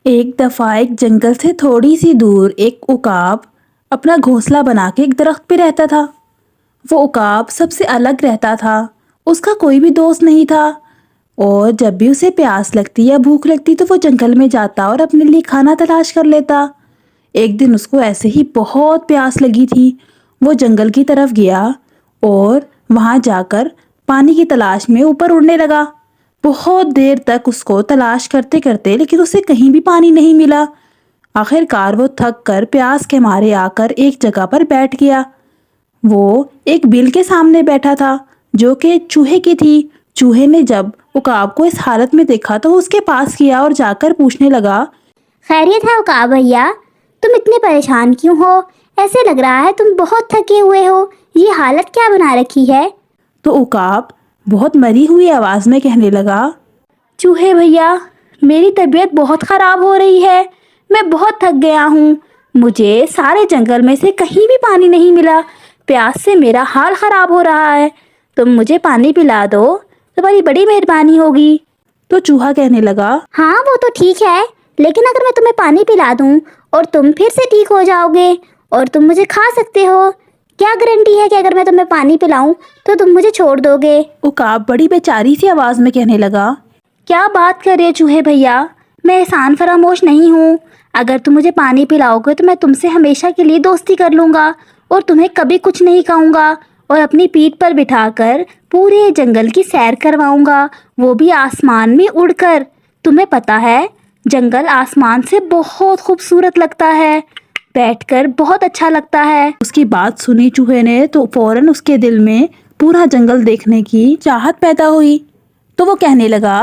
ایک دفعہ ایک جنگل سے تھوڑی سی دور ایک عقاب اپنا گھونسلہ بنا کے ایک درخت پہ رہتا تھا۔ وہ عقاب سب سے الگ رہتا تھا، اس کا کوئی بھی دوست نہیں تھا، اور جب بھی اسے پیاس لگتی یا بھوک لگتی تو وہ جنگل میں جاتا اور اپنے لیے کھانا تلاش کر لیتا۔ ایک دن اس کو ایسے ہی بہت پیاس لگی تھی، وہ جنگل کی طرف گیا اور وہاں جا کر پانی کی تلاش میں اوپر اڑنے لگا۔ بہت دیر تک اس کو تلاش کرتے کرتے لیکن اسے کہیں بھی پانی نہیں ملا۔ آخر کار وہ تھک کر پیاس کے مارے آ کر ایک جگہ پر بیٹھ گیا۔ وہ ایک بل کے سامنے بیٹھا تھا جو کہ چوہے کی تھی۔ چوہے نے جب عقاب کو اس حالت میں دیکھا تو اس کے پاس گیا اور جا کر پوچھنے لگا، خیریت ہے عقاب بھیا؟ تم اتنے پریشان کیوں ہو؟ ایسے لگ رہا ہے تم بہت تھکے ہوئے ہو، یہ حالت کیا بنا رکھی ہے؟ تو عقاب بہت مری ہوئی آواز میں کہنے لگا، چوہے بھیا، میری طبیعت بہت خراب ہو رہی ہے، میں بہت تھک گیا ہوں، مجھے سارے جنگل میں سے کہیں بھی پانی نہیں ملا، پیاس سے میرا حال خراب ہو رہا ہے، تم مجھے پانی پلا دو، تمہاری بڑی مہربانی ہوگی۔ تو چوہا کہنے لگا، ہاں وہ تو ٹھیک ہے، لیکن اگر میں تمہیں پانی پلا دوں اور تم پھر سے ٹھیک ہو جاؤ گے اور تم مجھے کھا سکتے ہو، کیا گارنٹی ہے کہ اگر میں تمہیں پانی پلاؤں تو تم مجھے چھوڑ دو گے؟ عقاب بڑی بیچاری سی آواز میں کہنے لگا، کیا بات کر رہے چوہے بھیا، میں احسان فراموش نہیں ہوں، اگر تم مجھے پانی پلاؤ گے تو میں تم سے ہمیشہ کے لیے دوستی کر لوں گا اور تمہیں کبھی کچھ نہیں کہوں گا اور اپنی پیٹھ پر بٹھا کر پورے جنگل کی سیر کرواؤں گا، وہ بھی آسمان میں اڑ کر۔ تمہیں پتہ ہے جنگل آسمان سے بہت خوبصورت لگتا ہے، بیٹھ کر بہت اچھا لگتا ہے۔ اس کی بات سنی چوہے نے تو فوراً اس کے دل میں پورا جنگل دیکھنے کی چاہت پیدا ہوئی، تو وہ کہنے لگا،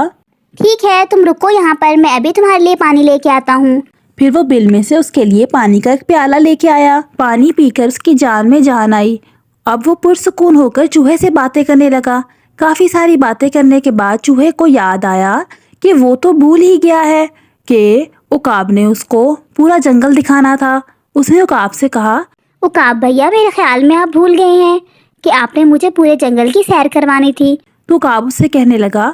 ٹھیک ہے تم رکو یہاں پر، میں ابھی تمہارے لیے پانی لے کے آتا ہوں۔ پھر وہ بل میں سے اس کے لیے پانی کا ایک پیالہ لے کے آیا۔ پانی پی کر اس کی جان میں جان آئی۔ اب وہ پرسکون ہو کر چوہے سے باتیں کرنے لگا۔ کافی ساری باتیں کرنے کے بعد چوہے کو یاد آیا کہ وہ تو بھول ہی گیا ہے کہ عقاب نے اس کو پورا جنگل دکھانا تھا۔ اس نے عقاب سے کہا، عقاب بھیا میرے خیال میں آپ بھول گئے ہیں کہ آپ نے مجھے پورے جنگل کی سیر کروانی تھی۔ تو عقاب اس سے کہنے لگا،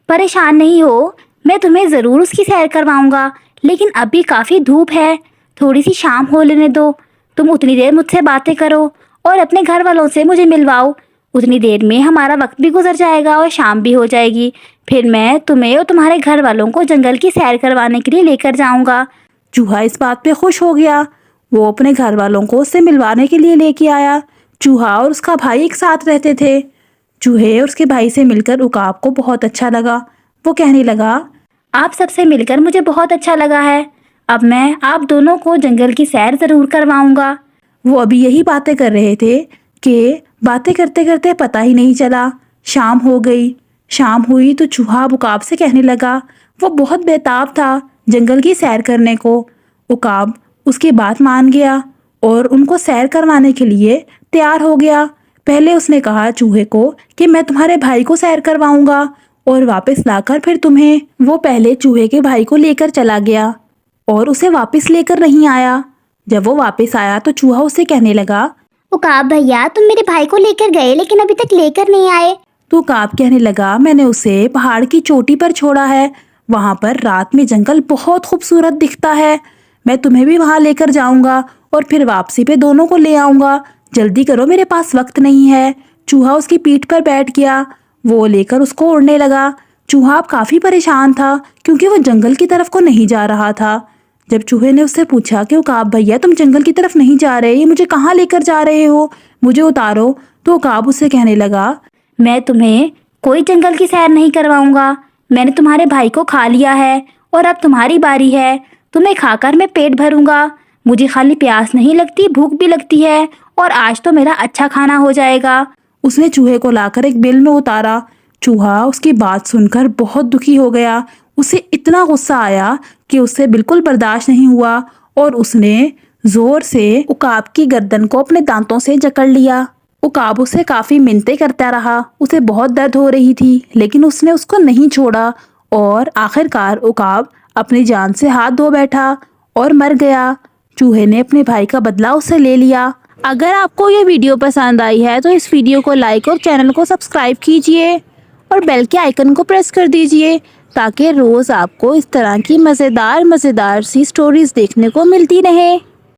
پریشان نہیں ہو، میں تمہیں ضرور اس کی سیر کرواؤں گا، لیکن ابھی کافی دھوپ ہے، تھوڑی سی شام ہو لینے دو، تم اتنی دیر مجھ سے باتیں کرو اور اپنے گھر والوں سے مجھے ملواؤ، اتنی دیر میں ہمارا وقت بھی گزر جائے گا اور شام بھی ہو جائے گی، پھر میں تمہیں اور تمہارے گھر والوں کو جنگل کی سیر کروانے کے لیے لے کر جاؤں گا۔ چوہا اس بات پہ خوش ہو گیا۔ وہ اپنے گھر والوں کو اس سے ملوانے کے لیے لے کے آیا۔ چوہا اور اس کا بھائی ایک ساتھ رہتے تھے۔ چوہے اور اس کے بھائی سے مل کر عقاب کو بہت اچھا لگا۔ وہ کہنے لگا، آپ سب سے مل کر مجھے بہت اچھا لگا ہے، اب میں آپ دونوں کو جنگل کی سیر ضرور کرواؤں گا۔ وہ ابھی یہی باتیں کر رہے تھے کہ باتیں کرتے کرتے پتہ ہی نہیں چلا شام ہو گئی۔ شام ہوئی تو چوہا عقاب سے کہنے لگا، وہ بہت بیتاب تھا جنگل کی سیر کرنے کو۔ عقاب اس کی بات مان گیا اور ان کو سیر کروانے کے لیے تیار ہو گیا۔ پہلے اس نے کہا چوہے کو کہ میں تمہارے بھائی کو سیر کرواؤں گا اور واپس لا کر پھر تمہیں۔ وہ پہلے چوہے کے بھائی کو لے کر چلا گیا اور اسے واپس لے کر نہیں آیا۔ جب وہ واپس آیا تو چوہا اسے کہنے لگا، عقاب بھیا تم میرے بھائی کو لے کر گئے لیکن ابھی تک لے کر نہیں آئے۔ تو عقاب کہنے لگا، میں نے اسے پہاڑ کی چوٹی پر چھوڑا ہے، وہاں پر رات میں جنگل بہت خوبصورت دکھتا ہے، میں تمہیں بھی وہاں لے کر جاؤں گا اور پھر واپسی پہ دونوں کو لے آؤں گا، جلدی کرو میرے پاس وقت نہیں ہے۔ چوہا اس کی پیٹھ پر بیٹھ گیا، وہ لے کر اس کو اڑنے لگا۔ چوہا اب کافی پریشان تھا کیونکہ وہ جنگل کی طرف کو نہیں جا رہا تھا۔ جب چوہے نے اس سے پوچھا کہ عقاب بھیا تم جنگل کی طرف نہیں جا رہے، یہ مجھے کہاں لے کر جا رہے ہو، مجھے اتارو، تو عقاب اس سے کہنے لگا، میں تمہیں کوئی جنگل کی سیر نہیں کرواؤں گا، میں نے تمہارے بھائی کو کھا لیا ہے اور اب تمہاری باری ہے، تمہیں کھا کر میں پیٹ بھروں گا، مجھے خالی پیاس نہیں لگتی بھوک بھی لگتی ہے اور آج تو میرا اچھا کھانا ہو جائے گا۔ اس نے چوہے کو لا کر ایک بل میں اتارا۔ چوہا اس کی بات سن کر بہت دکھی ہو گیا، اسے اتنا غصہ آیا کہ اس سے بالکل برداشت نہیں ہوا اور اس نے زور سے عقاب کی گردن کو اپنے دانتوں سے جکڑ لیا۔ عقاب اسے کافی منتیں کرتا رہا، اسے بہت درد ہو رہی تھی لیکن اس نے اس کو نہیں چھوڑا اور آخر کار عقاب اپنی جان سے ہاتھ دھو بیٹھا اور مر گیا۔ چوہے نے اپنے بھائی کا بدلہ اس سے لے لیا۔ اگر آپ کو یہ ویڈیو پسند آئی ہے تو اس ویڈیو کو لائک اور چینل کو سبسکرائب کیجیے اور بیل کے آئیکن کو پریس کر دیجئے تاکہ روز آپ کو اس طرح کی مزیدار سی سٹوریز دیکھنے کو ملتی رہے۔